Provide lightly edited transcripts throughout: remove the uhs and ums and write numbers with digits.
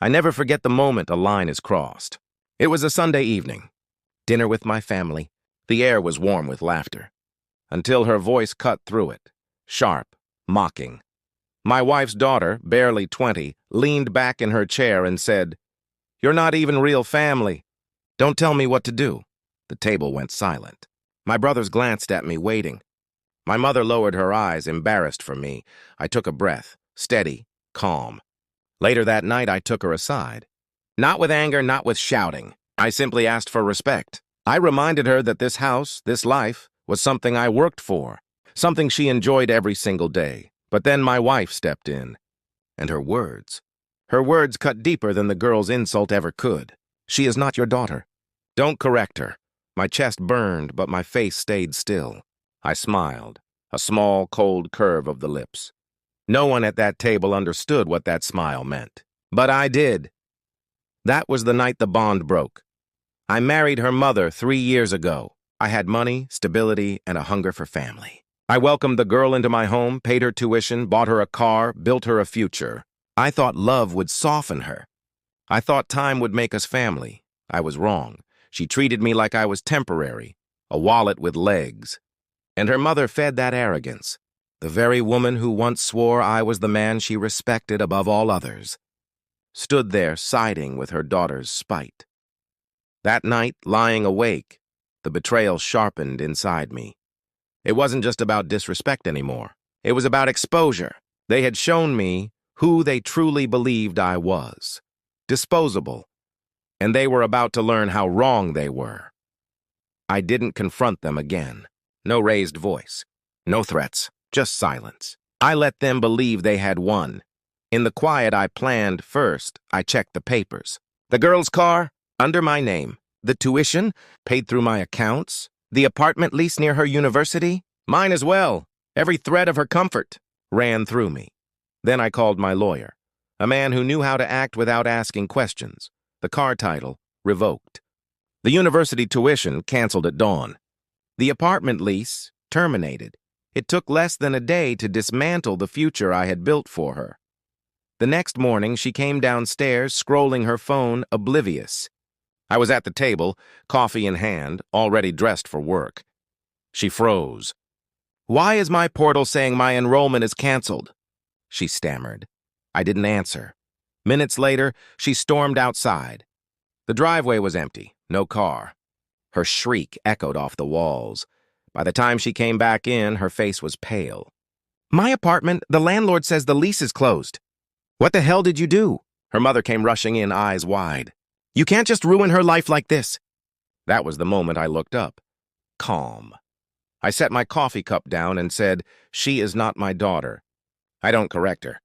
I never forget the moment a line is crossed. It was a Sunday evening. Dinner with my family. The air was warm with laughter. Until her voice cut through it. Sharp, mocking. My wife's daughter, barely 20, leaned back in her chair and said, "You're not even real family. Don't tell me what to do." The table went silent. My brothers glanced at me, waiting. My mother lowered her eyes, embarrassed for me. I took a breath, steady, calm. Later that night, I took her aside. Not with anger, not with shouting. I simply asked for respect. I reminded her that this house, this life, was something I worked for, something she enjoyed every single day. But then my wife stepped in, and her words cut deeper than the girl's insult ever could. "She is not your daughter. Don't correct her." My chest burned, but my face stayed still. I smiled, a small, cold curve of the lips. No one at that table understood what that smile meant. But I did. That was the night the bond broke. I married her mother 3 years ago. I had money, stability, and a hunger for family. I welcomed the girl into my home, paid her tuition, bought her a car, built her a future. I thought love would soften her. I thought time would make us family. I was wrong. She treated me like I was temporary, a wallet with legs. And her mother fed that arrogance. The very woman who once swore I was the man she respected above all others, stood there siding with her daughter's spite. That night, lying awake, the betrayal sharpened inside me. It wasn't just about disrespect anymore. It was about exposure. They had shown me who they truly believed I was. Disposable. And they were about to learn how wrong they were. I didn't confront them again. No raised voice. No threats. Just silence. I let them believe they had won. In the quiet I planned first, I checked the papers. The girl's car, under my name. The tuition, paid through my accounts. The apartment lease near her university, mine as well. Every thread of her comfort ran through me. Then I called my lawyer, a man who knew how to act without asking questions. The car title, revoked. The university tuition, canceled at dawn. The apartment lease, terminated. It took less than a day to dismantle the future I had built for her. The next morning, she came downstairs, scrolling her phone, oblivious. I was at the table, coffee in hand, already dressed for work. She froze. "Why is my portal saying my enrollment is canceled?" she stammered. I didn't answer. Minutes later, she stormed outside. The driveway was empty, no car. Her shriek echoed off the walls. By the time she came back in, her face was pale. "My apartment, the landlord says the lease is closed." "What the hell did you do?" Her mother came rushing in, eyes wide. "You can't just ruin her life like this." That was the moment I looked up. Calm. I set my coffee cup down and said, "She is not my daughter. I don't correct her.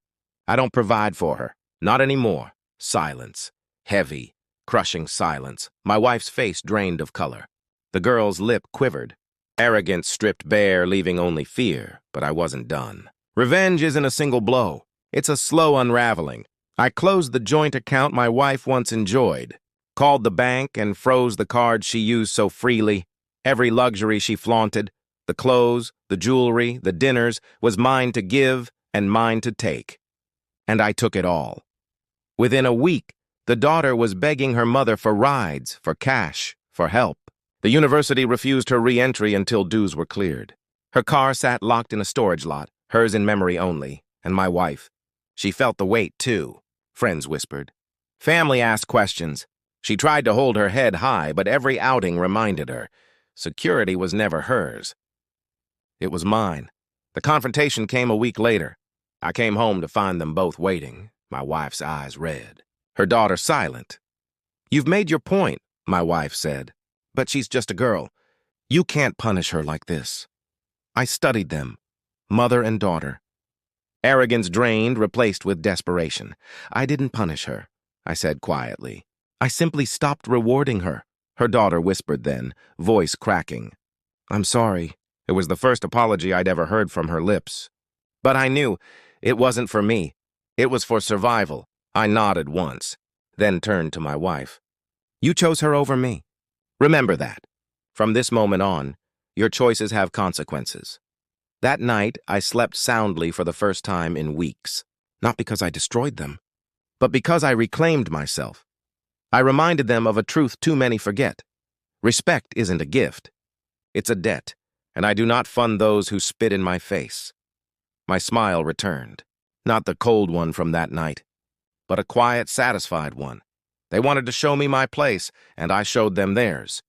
I don't provide for her. Not anymore." Silence. Heavy, crushing silence. My wife's face drained of color. The girl's lip quivered. Arrogance stripped bare, leaving only fear, but I wasn't done. Revenge isn't a single blow. It's a slow unraveling. I closed the joint account my wife once enjoyed, called the bank and froze the cards she used so freely. Every luxury she flaunted, the clothes, the jewelry, the dinners, was mine to give and mine to take. And I took it all. Within a week, the daughter was begging her mother for rides, for cash, for help. The university refused her re-entry until dues were cleared. Her car sat locked in a storage lot, hers in memory only, and my wife. She felt the weight, too, friends whispered. Family asked questions. She tried to hold her head high, but every outing reminded her. Security was never hers. It was mine. The confrontation came a week later. I came home to find them both waiting, my wife's eyes red, her daughter silent. "You've made your point," my wife said. "But she's just a girl. You can't punish her like this." I studied them, mother and daughter. Arrogance drained, replaced with desperation. "I didn't punish her," I said quietly. "I simply stopped rewarding her," her daughter whispered then, voice cracking. "I'm sorry." It was the first apology I'd ever heard from her lips. But I knew it wasn't for me. It was for survival. I nodded once, then turned to my wife. "You chose her over me. Remember that. From this moment on, your choices have consequences." That night, I slept soundly for the first time in weeks. Not because I destroyed them, But because I reclaimed myself, I reminded them of a truth too many forget. Respect isn't a gift. It's a debt, and I do not fund those who spit in my face. My smile returned, not the cold one from that night, but a quiet, satisfied one. They wanted to show me my place, and I showed them theirs.